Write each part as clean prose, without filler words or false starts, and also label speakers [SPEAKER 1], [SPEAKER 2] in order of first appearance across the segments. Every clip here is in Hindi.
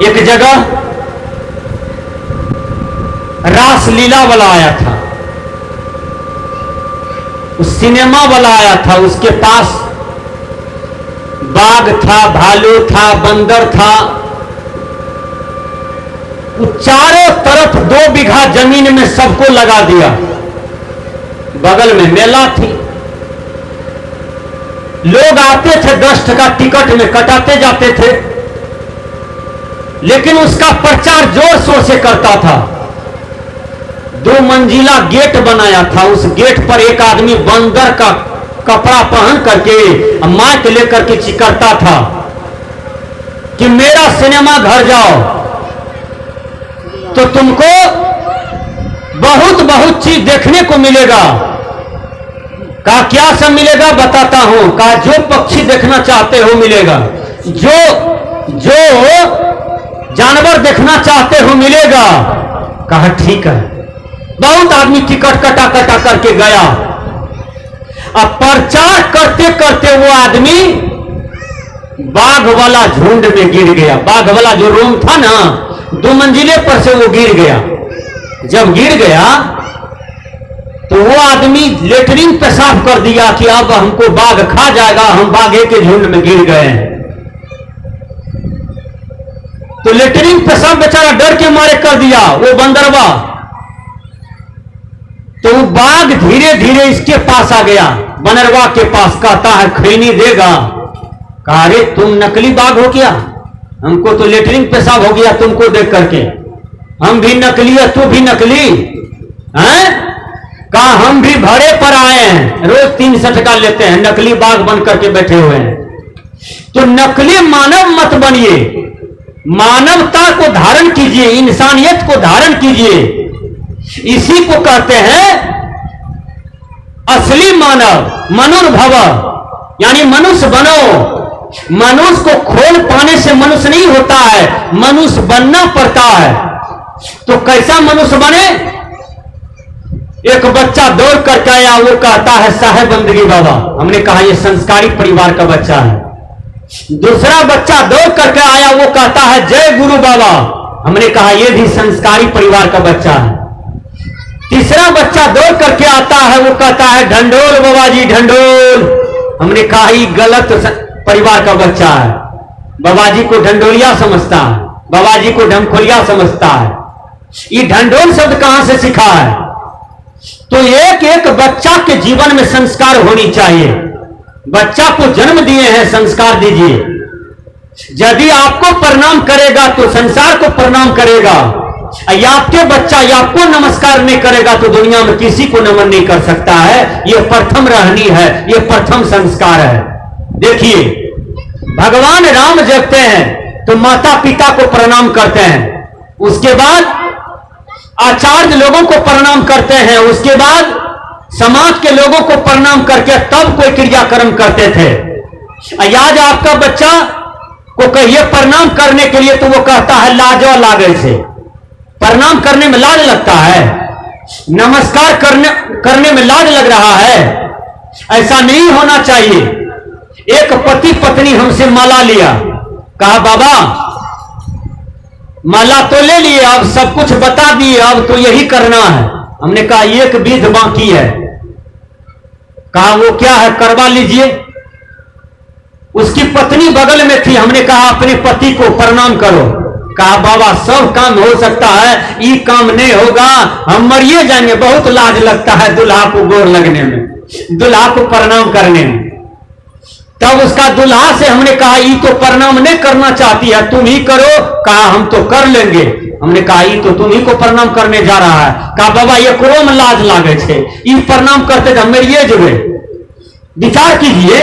[SPEAKER 1] एक जगह रासलीला वाला आया था, उस सिनेमा वाला आया था। उसके पास बाघ था, भालू था, बंदर था। वो चारों तरफ 2 बीघा जमीन में सबको लगा दिया। बगल में मेला थी, लोग आते थे 10 टका टिकट में कटाते जाते थे, लेकिन उसका प्रचार जोर शोर से करता था। 2 मंजिला गेट बनाया था, उस गेट पर एक आदमी बंदर का कपड़ा पहन करके माइक लेकर के चिकरता था कि मेरा सिनेमा घर जाओ तो तुमको बहुत बहुत चीज देखने को मिलेगा। कहा क्या सब मिलेगा बताता हूं। कहा जो पक्षी देखना चाहते हो मिलेगा, जो जानवर देखना चाहते हो मिलेगा। कहा ठीक है। बहुत आदमी टिकट कटा कटा करके गया। अब प्रचार करते करते वो आदमी बाघ वाला झुंड में गिर गया। बाघ वाला जो रूम था ना, 2 मंजिले पर से वो गिर गया। जब गिर गया तो वो आदमी लेटरिन पेशाब कर दिया कि अब हमको बाघ खा जाएगा, हम बाघे के झुंड में गिर गए हैं। तो लेटरिन पेशाब बेचारा डर के मारे कर दिया वो बंदरवा। तो वो बाघ धीरे धीरे इसके पास आ गया, बंदरवा के पास। कहता है खैनी देगा। कहा अरे तुम नकली बाघ हो क्या, हमको तो लेटरिन पेशाब हो गया तुमको देख करके। हम भी नकली है, तू भी नकली हैं? कहा हम भी भाड़े पर आए हैं, रोज 300 टका लेते हैं, नकली बाघ बन करके बैठे हुए हैं। तो नकली मानव मत बनिए, मानवता को धारण कीजिए, इंसानियत को धारण कीजिए। इसी को कहते हैं असली मानव, मनुर्भव, यानी मनुष्य बनो। मनुष्य को खोल पाने से मनुष्य नहीं होता है, मनुष्य बनना पड़ता है। तो कैसा मनुष्य बने? एक बच्चा दौड़ करके आया, वो कहता है साहेब बंदगी बाबा। हमने कहा ये संस्कारी परिवार का बच्चा है। दूसरा बच्चा दौड़ करके आया, वो कहता है जय गुरु बाबा। हमने कहा ये भी संस्कारी परिवार का बच्चा है। तीसरा बच्चा दौड़ करके आता है, वो कहता है ढंढोल बाबा जी ढंढोल। हमने कहा ये गलत परिवार का बच्चा है। बाबा जी को ढंढोलिया समझता है, बाबा जी को ढमखोलिया समझता है। ये ढंढोल शब्द कहां से सीखा है? तो एक एक बच्चा के जीवन में संस्कार होनी चाहिए। बच्चा को जन्म दिए हैं, संस्कार दीजिए। यदि आपको प्रणाम करेगा तो संसार को प्रणाम करेगा। आपके बच्चा आपको नमस्कार नहीं करेगा तो दुनिया में किसी को नमन नहीं कर सकता है। यह प्रथम रहनी है, यह प्रथम संस्कार है। देखिए भगवान राम जगते हैं तो माता पिता को प्रणाम करते हैं, उसके बाद आचार्य लोगों को प्रणाम करते हैं, उसके बाद समाज के लोगों को प्रणाम करके तब कोई क्रियाक्रम करते थे। आज आपका बच्चा को कहिए प्रणाम करने के लिए तो वो कहता है लाजो लागे से। प्रणाम करने में लाज लगता है, नमस्कार करने में लाज लग रहा है। ऐसा नहीं होना चाहिए। एक पति पत्नी हमसे माला लिया, कहा बाबा माला तो ले लिए, अब सब कुछ बता दिए, अब तो यही करना है। हमने कहा एक विध बाकी है। कहा वो क्या है, करवा लीजिए। उसकी पत्नी बगल में थी, हमने कहा अपने पति को प्रणाम करो। कहा बाबा सब काम हो सकता है, ये काम नहीं होगा, हम मरिए जाएंगे। बहुत लाज लगता है दुल्हा को गोर लगने में, दुल्हा को प्रणाम करने में। तब उसका दुल्हा से हमने कहा ये तो प्रणाम नहीं करना चाहती है, तुम ही करो। कहा हम तो कर लेंगे। हमने कहा ये तो तुम ही को प्रणाम करने जा रहा है। कहा बाबा ये करो में लाज लागे छे, ये प्रणाम करते थे मेरे जुड़े। विचार कीजिए,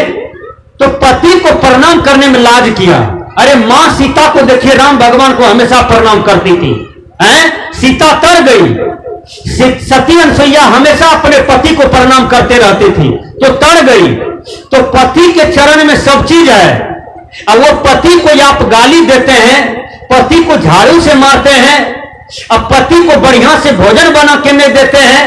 [SPEAKER 1] तो पति को प्रणाम करने में लाज किया। अरे मां सीता को देखिए, राम भगवान को हमेशा प्रणाम करती थी, सीता तर गई। सती अनुसुईया हमेशा अपने पति को प्रणाम करते रहती थी, तो तर गई। तो पति के चरण में सब चीज है। अब वो पति को आप गाली देते हैं, पति को झाड़ू से मारते हैं, अब पति को बढ़िया से भोजन बना के नहीं देते हैं,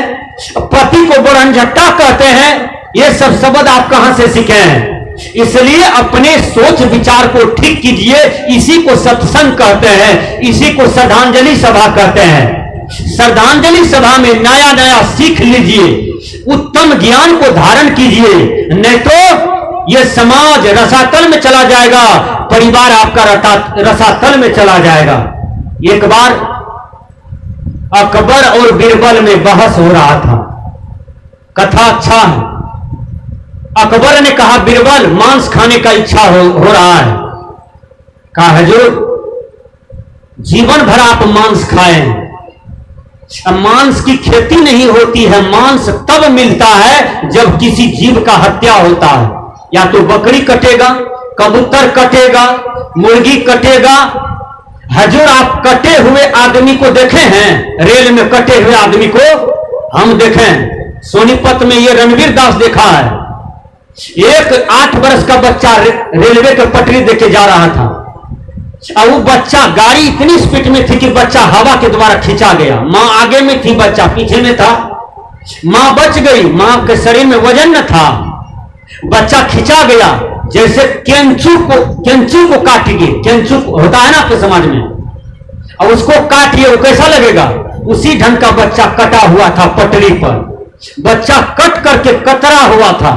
[SPEAKER 1] पति को बड़नझट्टा कहते हैं। ये सब शब्द आप कहां से सीखे हैं? इसलिए अपने सोच विचार को ठीक कीजिए। इसी को सत्संग कहते हैं, इसी को श्रद्धांजलि सभा कहते हैं। श्रद्धांजलि सभा में नया नया सीख लीजिए, उत्तम ज्ञान को धारण कीजिए, नहीं तो यह समाज रसातल में चला जाएगा, परिवार आपका रसातल में चला जाएगा। एक बार अकबर और बीरबल में बहस हो रहा था। कथा अच्छा है। अकबर ने कहा, बीरबल मांस खाने का इच्छा हो रहा है। कहा, हुजूर जीवन भर आप मांस खाएं, मांस की खेती नहीं होती है। मांस तब मिलता है जब किसी जीव का हत्या होता है। या तो बकरी कटेगा, कबूतर कटेगा, मुर्गी कटेगा। हुजूर आप कटे हुए आदमी को देखे हैं? रेल में कटे हुए आदमी को हम देखें, सोनीपत में ये रणवीर दास देखा है। एक 8 वर्ष का बच्चा रेलवे के पटरी देके जा रहा था, और वो बच्चा, गाड़ी इतनी स्पीड में थी कि बच्चा हवा के द्वारा खींचा गया। मां आगे में थी, बच्चा पीछे में था। मां बच गई, मां के शरीर में वजन न था, बच्चा खींचा गया। जैसे केंचू को काटिए, केंचू होता है ना आपके समाज में, और उसको काटिए, वो कैसा लगेगा? उसी ढंग का बच्चा कटा हुआ था पटरी पर। बच्चा कट करके कतरा हुआ था,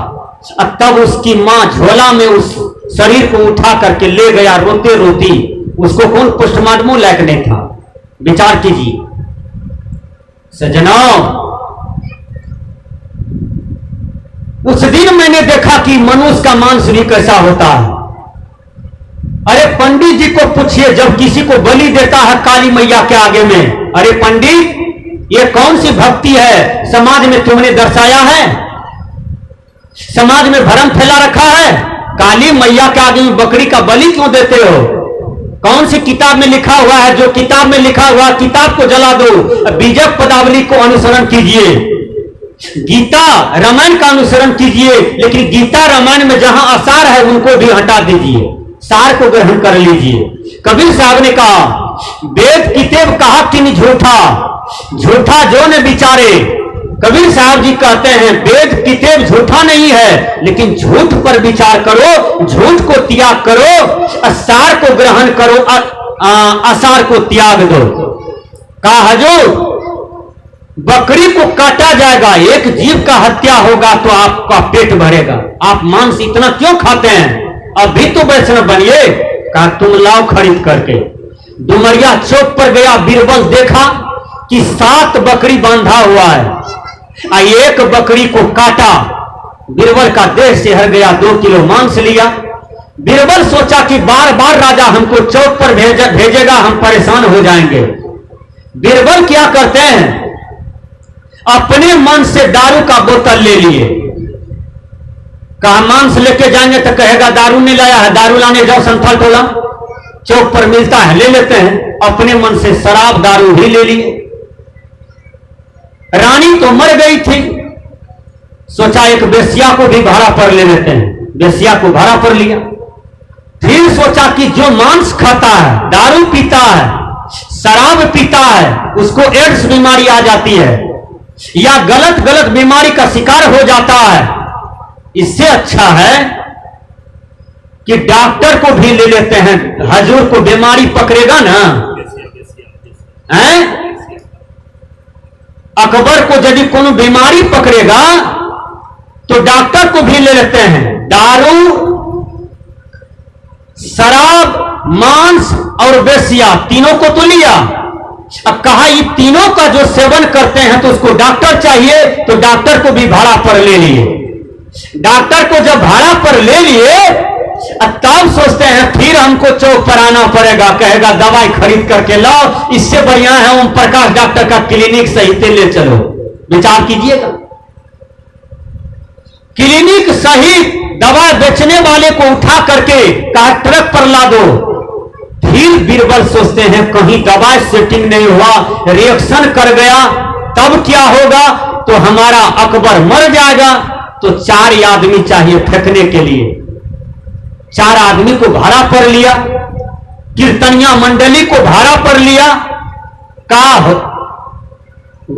[SPEAKER 1] और तब उसकी मां झोला में उस शरीर को उठा करके ले गया रोते रोती। उसको कौन पोस्टमार्टम लायक नहीं था? विचार कीजिए सज्जनों। उस दिन मैंने देखा कि मनुष्य का मांस भी कैसा होता है। अरे पंडित जी को पूछिए, जब किसी को बलि देता है काली मैया के आगे में, अरे पंडित ये कौन सी भक्ति है समाज में तुमने दर्शाया है? समाज में भ्रम फैला रखा है। काली मैया के आगे में बकरी का बलि क्यों देते हो? कौन सी किताब में लिखा हुआ है? जो किताब में लिखा हुआ किताब को जला दो, बीजक पदावली को अनुसरण कीजिए, गीता रामायण का अनुसरण कीजिए, लेकिन गीता रामायण में जहां आसार है उनको भी हटा दीजिए, सार को ग्रहण कर लीजिए। कबीर साहब ने कहा, वेद किताब कहा कि नहीं झूठा, झूठा जो न विचारे। कबीर साहब जी कहते हैं, वेद किताब झूठा नहीं है, लेकिन झूठ पर विचार करो, झूठ को त्याग करो, सार को ग्रहण करो, आसार को त्याग दो। कहा हुजूर बकरी को काटा जाएगा, एक जीव का हत्या होगा तो आपका पेट भरेगा, आप मांस इतना क्यों खाते हैं? अभी तो वैष्णव बनिए। कहा तुम लाओ खरीद करके। डुमरिया चौक पर गया, बीरबल देखा कि 7 बकरी बांधा हुआ है, एक बकरी को काटा। बीरबल का देह सिहर गया, 2 किलो मांस लिया। बीरबल सोचा कि बार बार राजा हमको चौक पर भेजेगा, हम परेशान हो जाएंगे। बीरबल क्या करते हैं, अपने मन से दारू का बोतल ले लिए। कहा मांस लेके जाएंगे तो कहेगा दारू नहीं लाया है, दारू लाने जाओ संथाल टोला, चौक पर मिलता है, ले लेते हैं। अपने मन से शराब दारू ही ले लिए। रानी तो मर गई थी, सोचा एक बेसिया को भी भाड़ा पर ले लेते हैं, बेसिया को भाड़ा पर लिया। फिर सोचा कि जो मांस खाता है, दारू पीता है, शराब पीता है, उसको एड्स बीमारी आ जाती है या गलत गलत बीमारी का शिकार हो जाता है। इससे अच्छा है कि डॉक्टर को भी ले लेते हैं, हुजूर को बीमारी पकड़ेगा ना। हैं? अकबर को यदि कोनो बीमारी पकड़ेगा तो डॉक्टर को भी ले लेते हैं। दारू, शराब, मांस और वेश्या, तीनों को तो लिया। अब कहा ये तीनों का जो सेवन करते हैं तो उसको डॉक्टर चाहिए, तो डॉक्टर को भी भाड़ा पर ले लिए। डॉक्टर को जब भाड़ा पर ले लिए, तब सोचते हैं फिर हमको चौक पर आना पड़ेगा, कहेगा दवाई खरीद करके लाओ, इससे बढ़िया है ओम प्रकाश डॉक्टर का क्लिनिक सहित ले चलो। विचार कीजिएगा, क्लिनिक सहित दवा बेचने वाले को उठा करके कहा ट्रक पर ला दो। फिर बीरबल सोचते हैं कहीं दवा सेटिंग नहीं हुआ, रिएक्शन कर गया, तब क्या होगा? तो हमारा अकबर मर जाएगा। तो 4 आदमी चाहिए फेंकने के लिए। 4 आदमी को भाड़ा पर लिया, कीर्तनिया मंडली को भाड़ा पर लिया। का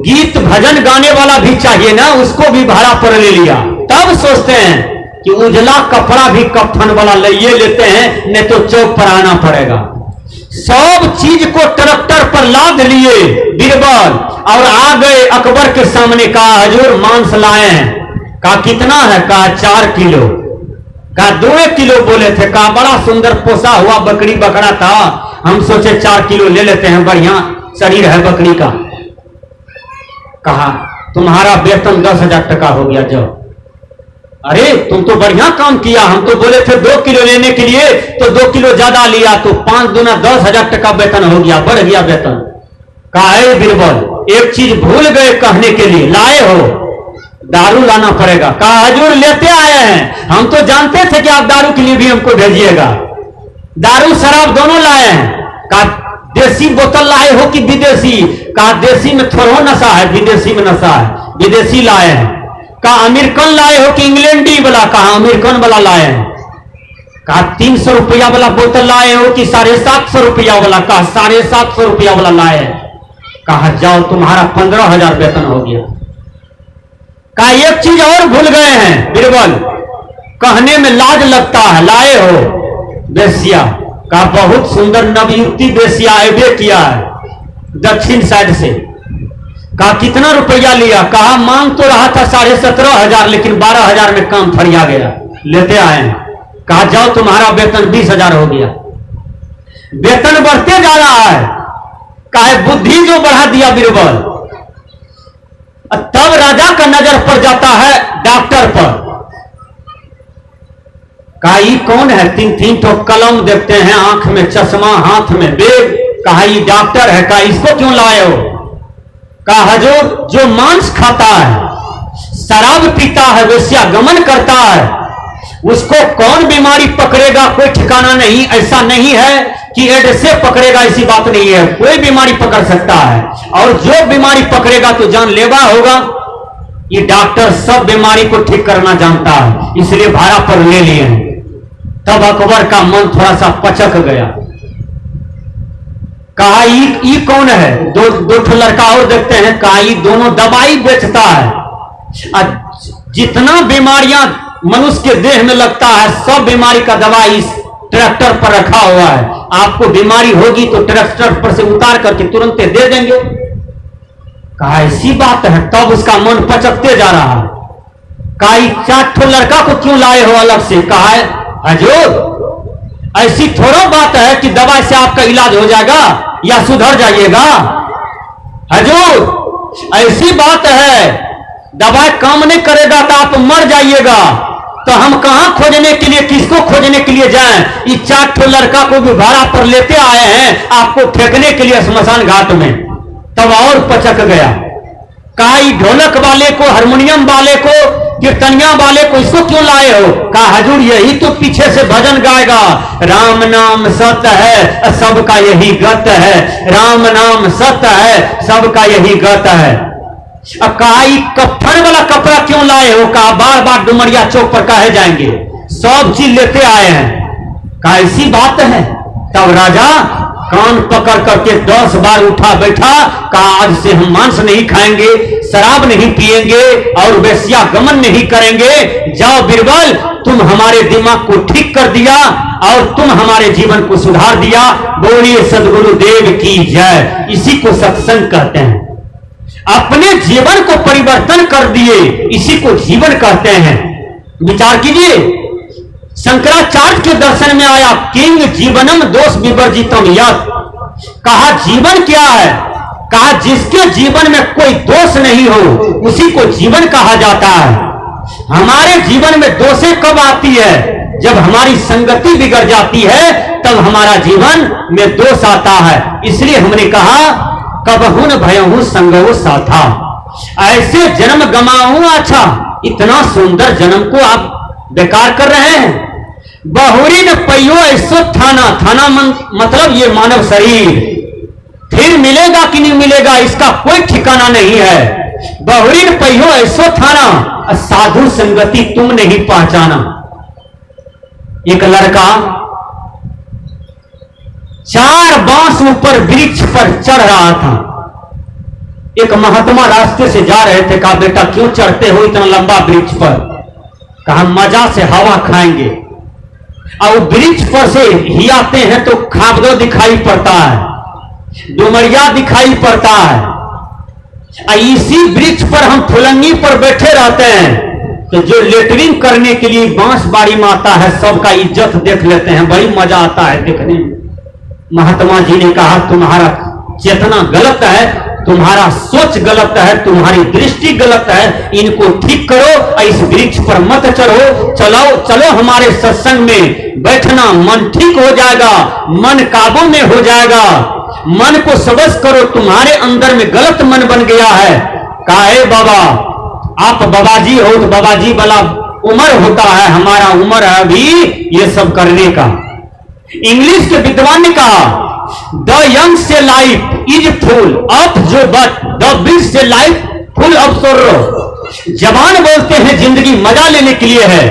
[SPEAKER 1] गीत भजन गाने वाला भी चाहिए ना, उसको भी भाड़ा पर ले लिया। तब सोचते हैं कि उजला कपड़ा भी कफन वाला लिए लेते हैं, नहीं तो चौक पर आना पड़ेगा। सब चीज को ट्रैक्टर पर लाद लिए बीरबल और आ गए अकबर के सामने। कहा हजूर मांस लाए हैं। कहा कितना है? कहा 4 किलो। कहा 2 किलो बोले थे। कहा बड़ा सुंदर पोसा हुआ बकरी बकरा था, हम सोचे 4 किलो ले लेते हैं, बढ़िया शरीर है बकरी का। कहा तुम्हारा वेतन 10,000 टका हो गया। जाओ। अरे तुम तो बढ़िया काम किया, हम तो बोले थे 2 किलो लेने के लिए, तो 2 किलो ज्यादा लिया, तो 5 दूना 10,000 टका वेतन हो गया, बढ़ गया वेतन। कहा बीरबल एक चीज भूल गए कहने के लिए, लाए हो? दारू लाना पड़ेगा। कहा हजूर लेते आए हैं, हम तो जानते थे कि आप दारू के लिए भी हमको भेजिएगा। दारू शराब दोनों लाए हैं। कहा देसी बोतल लाए हो कि विदेशी? कहा देसी में थोड़ा नशा है, विदेशी में नशा है, विदेशी लाए हैं। कहा अमेरिकन लाए हो कि इंग्लैंडी वाला? कहा अमेरिकन वाला लाए हैं। कहा 300 रुपया वाला बोतल लाए हो कि 750 रुपया वाला? कहा 750 रुपया वाला लाए हैं। कहा जाओ तुम्हारा 15,000 वेतन हो गया। कहा एक चीज और भूल गए हैं बीरबल, कहने में लाज लगता है, लाए हो? बेसिया। कहा बहुत सुंदर नवयुक्ति बेसिया ऐबे किया है दक्षिण साइड से। कहा कितना रुपया लिया? कहा मांग तो रहा था 17,500, लेकिन 12,000 में काम फरिया गया, लेते आए हैं। कहा जाओ तुम्हारा वेतन 20,000 हो गया। वेतन बढ़ते जा रहा है। कहा बुद्धि जो बढ़ा दिया बीरबल। तब राजा का नजर पड़ जाता है डॉक्टर पर। कहा ये कौन है? 3-3 तो कलम देखते हैं, आंख में चश्मा, हाथ में बैग। कहा ये डॉक्टर है। कहा इसको क्यों लाए हो? कहा हजूर जो मांस खाता है, शराब पीता है, वेश्यागमन करता है, उसको कौन बीमारी पकड़ेगा कोई ठिकाना नहीं। ऐसा नहीं है कि एड्स से पकड़ेगा, ऐसी बात नहीं है, कोई बीमारी पकड़ सकता है, और जो बीमारी पकड़ेगा तो जानलेवा होगा। ये डॉक्टर सब बीमारी को ठीक करना जानता है, इसलिए भाड़ा पर ले लिए हैं। तब अकबर का मन थोड़ा सा पचक गया। कहा ये कौन है? दो ठो लड़का और देखते हैं। कहा ये दोनों दवाई बेचता है, जितना बीमारियां मनुष्य के देह में लगता है सब बीमारी का दवाई इस ट्रैक्टर पर रखा हुआ है। आपको बीमारी होगी तो ट्रैक्टर पर से उतार करके तुरंत दे देंगे। कहा ऐसी बात है। तब उसका मन पचकते जा रहा है। कहा 4 ठो लड़का को क्यों लाए हो अलग से? कहा हजूर ऐसी थोड़ा बात है कि दवाई से आपका इलाज हो जाएगा या सुधर जाइएगा। हजूर ऐसी बात है, दवाई काम नहीं करेगा तो आप मर जाइएगा। तो हम कहां खोजने के लिए, किसको खोजने के लिए जाएं? ये 4 ठो लड़का को भी भाड़ा पर लेते आए हैं आपको फेंकने के लिए स्मशान घाट में। तब और पचक गया। कहा ढोलक वाले को, हारमोनियम वाले को, कीर्तनिया वाले को इसको क्यों लाए हो? कहा हजूर यही तो पीछे से भजन गाएगा, राम नाम सत्य है सबका यही गत है, राम नाम सत्य है सबका यही गत है। कहा कफन वाला कपड़ा क्यों लाए हो? कहा बार बार डुमरिया चौक पर काहे जाएंगे, सब चीज लेते आए हैं। कहा ऐसी बात है। तब राजा कान पकड़ करके 10 बार उठा बैठा। कहा आज से हम मांस नहीं खाएंगे, शराब नहीं पिएंगे और वेश्यागमन नहीं करेंगे। जाओ बीरबल तुम हमारे दिमाग को ठीक कर दिया और तुम हमारे जीवन को सुधार दिया। बोलिए सदगुरुदेव की जय। इसी को सत्संग कहते हैं। अपने जीवन को परिवर्तन कर दिए, इसी को जीवन कहते हैं। विचार कीजिए, शंकराचार्य के दर्शन में आया किंग जीवनम दोष विवर्जितम यत्। कहा जीवन क्या है? कहा जिसके जीवन में कोई दोष नहीं हो उसी को जीवन कहा जाता है। हमारे जीवन में दोषें कब आती है? जब हमारी संगति बिगड़ जाती है तब हमारा जीवन में दोष आता है। इसलिए हमने कहा कबहुन भयहु संगहु साथा, ऐसे जन्म गमाऊं अच्छा। इतना सुंदर जन्म को आप बेकार कर रहे हैं। बहुरी न पैयो ऐसो थाना, थाना मतलब ये मानव शरीर, फिर मिलेगा कि नहीं मिलेगा इसका कोई ठिकाना नहीं है। बहुरी न पैयो ऐसो थाना, साधु संगति तुम नहीं पहचाना। एक लड़का 4 बांस ऊपर वृक्ष पर चढ़ रहा था। एक महात्मा रास्ते से जा रहे थे। कहा बेटा क्यों चढ़ते हो इतना लंबा वृक्ष पर? कहा मजा से हवा खाएंगे, और वृक्ष पर से ही आते हैं तो खाबदो दिखाई पड़ता है, डुमरिया दिखाई पड़ता है। इसी वृक्ष पर हम फुलंगी पर बैठे रहते हैं तो जो लेटरिंग करने के लिए बांस बाड़ी में आता है सबका इज्जत देख लेते हैं, बड़ी मजा आता है देखने में। महात्मा जी ने कहा तुम्हारा चेतना गलत है, तुम्हारा सोच गलत है, तुम्हारी दृष्टि गलत है, इनको ठीक करो, इस वृक्ष पर मत चढ़ो, चलो हमारे सत्संग में बैठना, मन ठीक हो जाएगा, मन काबू में हो जाएगा। मन को सबस करो, तुम्हारे अंदर में गलत मन बन गया है। कहा बाबा आप बाबाजी हो तो बाबाजी वाला उम्र होता है, हमारा उम्र है अभी ये सब करने का। इंग्लिश के विद्वान ने कहा द यंग से लाइफ इज फुल ऑफ जो बट द बिग से लाइफ फुल ऑफ सोरो। जवान बोलते हैं जिंदगी मजा लेने के लिए है,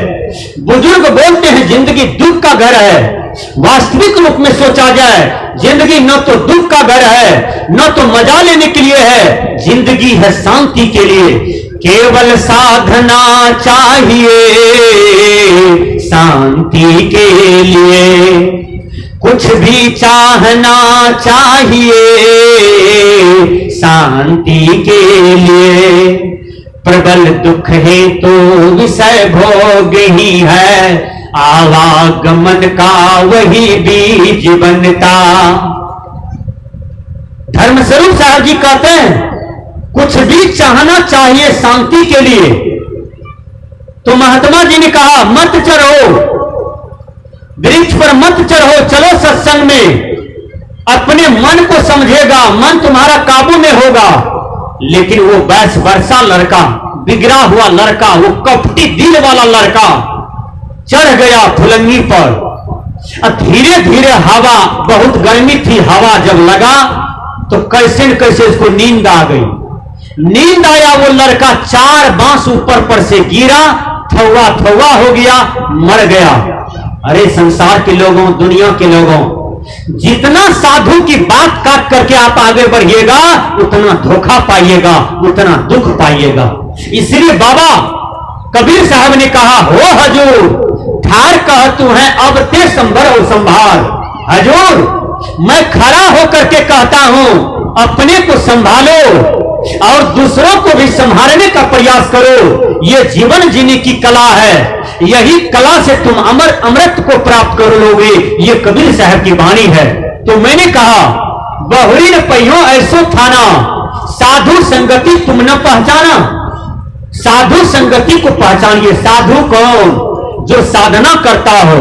[SPEAKER 1] बुजुर्ग बोलते हैं जिंदगी दुख का घर है। वास्तविक रूप में सोचा जाए जिंदगी न तो दुख का घर है न तो मजा लेने के लिए है, जिंदगी है शांति के लिए। केवल साधना चाहिए शांति के लिए, कुछ भी चाहना चाहिए शांति के लिए। प्रबल दुख है तो विषय भोग ही है, आवागमन का वही बीज बनता। धर्मस्वरूप साहब जी कहते हैं कुछ भी चाहना चाहिए शांति के लिए। तो महात्मा जी ने कहा मत चढ़ो वृक्ष पर, मत चढ़ो, चलो सत्संग में, अपने मन को समझेगा, मन तुम्हारा काबू में होगा। लेकिन वो 22 वर्षा लड़का, बिगड़ा हुआ लड़का, वो कपटी दिल वाला लड़का चढ़ गया फुलंगी पर। धीरे धीरे हवा, बहुत गर्मी थी, हवा जब लगा तो कैसे न कैसे उसको नींद आ गई। नींद आया, वो लड़का 4 बांस ऊपर पर से गिरा, थौवा थौवा हो गया, मर गया। अरे संसार के लोगों, दुनिया के लोगों, जितना साधु की बात काट करके आप आगे बढ़िएगा उतना धोखा पाइएगा, उतना दुख पाइएगा। इसलिए बाबा कबीर साहब ने कहा हो हजूर ठार कह तू है अब ते संभर और संभाल। हजूर मैं खड़ा होकर के कहता हूं अपने को संभालो और दूसरों को भी संभालने का प्रयास करो। ये जीवन जीने की कला है, यही कला से तुम अमृत को प्राप्त कर लोगे। ये कबीर साहब की वाणी है। तो मैंने कहा बहुरी न पहियो ऐसो थाना, साधु संगति तुम न पहचाना। साधु संगति को पहचानिए। साधु कौन? जो साधना करता हो।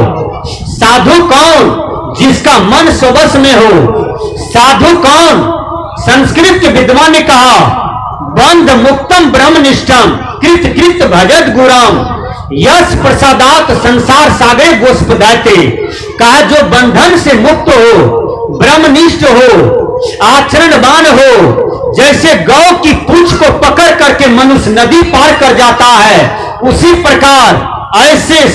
[SPEAKER 1] साधु कौन? जिसका मन स्वबस में हो। साधु कौन? संस्कृत के विद्वान ने कहा बंध मुक्तम ब्रह्मनिष्ठम कृत कृत भजत गुराम यश प्रसादात संसार सागरे गोस्पदाते। कहा जो बंधन से मुक्त हो, ब्रह्मनिष्ठ हो, आचरणवान हो, जैसे गौ की पूंछ को पकड़ करके मनुष्य नदी पार कर जाता है, उसी प्रकार ऐसे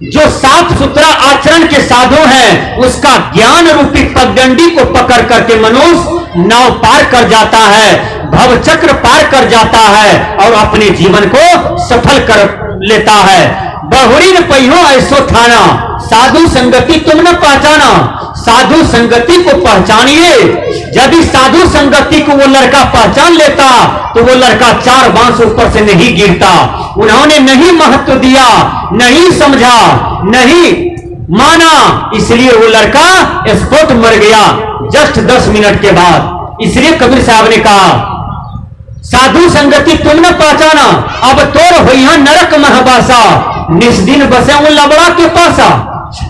[SPEAKER 1] जो साफ सुथरा आचरण के साधु हैं उसका ज्ञान रूपी पगडंडी को पकड़ करके मनुष्य नाव पार कर जाता है, भव चक्र पार कर जाता है और अपने जीवन को सफल कर लेता है। बहुरी न पहियो ऐसो थाना, साधु संगति तुम न पहचाना। साधु संगति को पहचानिए। यदि साधु संगति को वो लड़का पहचान लेता तो वो लड़का 4 बांस ऊपर से नहीं गिरता। उन्होंने नहीं महत्व दिया, नहीं समझा, नहीं माना, इसलिए वो लड़का स्पॉट मर गया जस्ट 10 मिनट के बाद। इसलिए कबीर साहब ने कहा साधु संगति तुम न पहचाना, अब तोर हो यहां नरक महबासा, निस्दिन बसे वो लबड़ा के पासा।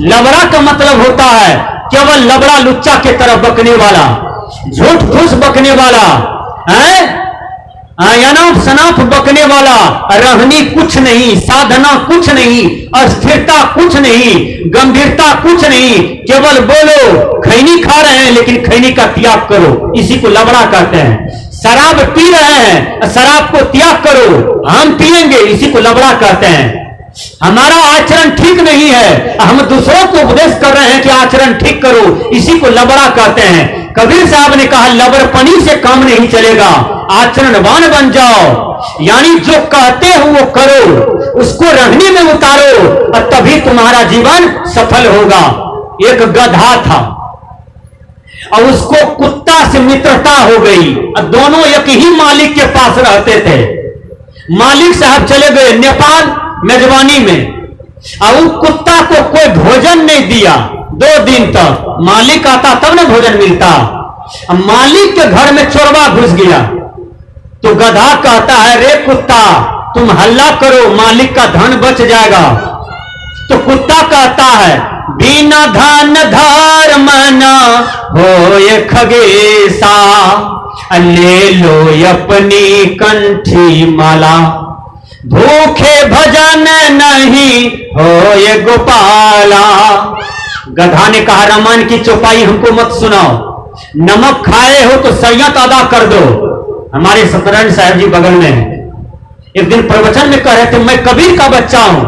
[SPEAKER 1] लबड़ा का मतलब होता है केवल लबड़ा लुच्चा के तरफ बकने वाला, झूठ फूस बकने वाला है, अनाप शनाप बकने वाला। रहनी कुछ नहीं, साधना कुछ नहीं, अस्थिरता कुछ नहीं, गंभीरता कुछ नहीं, केवल बोलो खैनी खा रहे हैं लेकिन खैनी का त्याग करो, इसी को लबड़ा कहते हैं। शराब पी रहे हैं, शराब को त्याग करो, हम पिएंगे, इसी को लबड़ा कहते हैं। हमारा आचरण ठीक नहीं है, हम दूसरों को उपदेश कर रहे हैं कि आचरण ठीक करो, इसी को लबड़ा कहते हैं। कबीर साहब ने कहा लबड़पनी से काम नहीं चलेगा, आचरणवान बन जाओ। यानी जो कहते हो वो करो, उसको रहने में उतारो और तभी तुम्हारा जीवन सफल होगा। एक गधा था और उसको कुत्ता से मित्रता हो गई और दोनों एक ही मालिक के पास रहते थे। मालिक साहब चले गए नेपाल मेजबानी में और उस कुत्ता को कोई भोजन नहीं दिया 2 दिन तक। मालिक आता तब ना भोजन मिलता। अब मालिक के घर में चोरवा घुस गया तो गधा कहता है, रे कुत्ता तुम हल्ला करो, मालिक का धन बच जाएगा। तो कुत्ता कहता है, बिना धन धर्म न हो ये खगेसा, ले लो अपनी कंठी माला, भूखे भजन नहीं हो ये गोपाला। गधा ने कहा, रामायण की चौपाई हमको मत सुनाओ, नमक खाए हो तो सरियत अदा कर दो। हमारे सत्यनारायण साहब जी बगल में है। एक दिन प्रवचन में कह रहे थे, मैं कबीर का बच्चा हूं,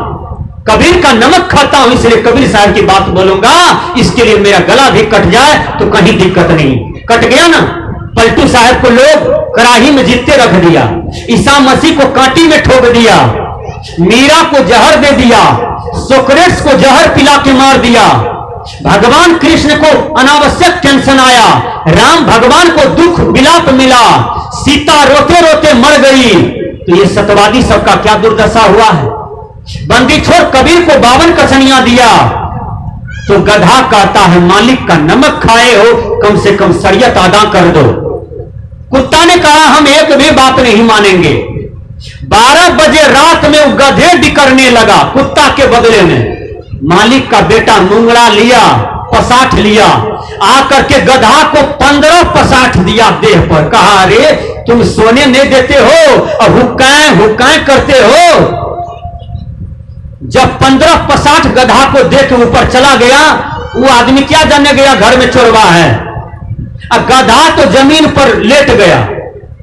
[SPEAKER 1] कबीर का नमक खाता हूं, इसलिए कबीर साहब की बात बोलूंगा, इसके लिए मेरा गला भी कट जाए तो कहीं दिक्कत नहीं। कट गया ना। पलटू साहब को लोग कड़ाही में जीते रख दिया, ईसा मसीह को कांटी में ठोक दिया, मीरा को जहर दे दिया, सोक्रेट्स को जहर पिला के मार दिया, भगवान कृष्ण को अनावश्यक टेंशन आया, राम भगवान को दुख विलाप मिला, सीता रोते रोते मर गई। तो ये सत्यवादी सबका क्या दुर्दशा हुआ है। बंदी छोड़ कबीर को 52 कछनियां दिया। तो गधा कहता है, मालिक का नमक खाए हो, कम से कम सरियत अदा कर दो। कुत्ता ने कहा, हम एक भी बात नहीं मानेंगे। 12 बजे रात में वो गधे डिकरने लगा कुत्ता के बदले में। मालिक का बेटा मुंगड़ा लिया, पसाठ लिया, आकर के गधा को 15 पसाठ दिया देह पर। कहा, अरे तुम सोने नहीं देते हो और हुक्काएं हुक्काएं करते हो। जब 15 पसाठ गधा को देख ऊपर चला गया, वो आदमी क्या जानने गया घर में चोरवा है। अब गधा तो जमीन पर लेट गया,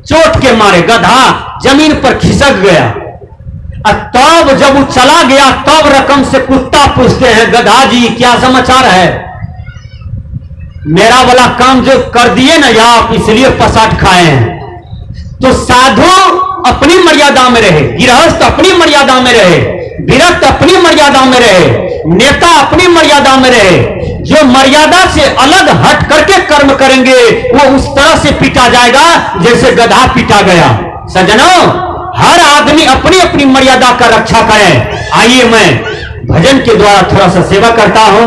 [SPEAKER 1] चोट के मारे गधा जमीन पर खिसक गया। तब जब वो चला गया, तब रकम से कुत्ता पूछते हैं, गधा जी क्या समाचार है, मेरा वाला काम जो कर दिए ना आप, इसलिए पसाठ खाए हैं। तो साधु अपनी मर्यादा में रहे, गृहस्थ अपनी मर्यादा में रहे, विरक्त अपनी मर्यादा में रहे, नेता अपनी मर्यादा में रहे। जो मर्यादा से अलग हट करके कर्म करेंगे वो उस तरह से पीटा जाएगा जैसे गधा पीटा गया। सज्जनों, हर आदमी अपनी अपनी मर्यादा का रक्षा करे। आइए मैं भजन के द्वारा थोड़ा सा सेवा करता हूं।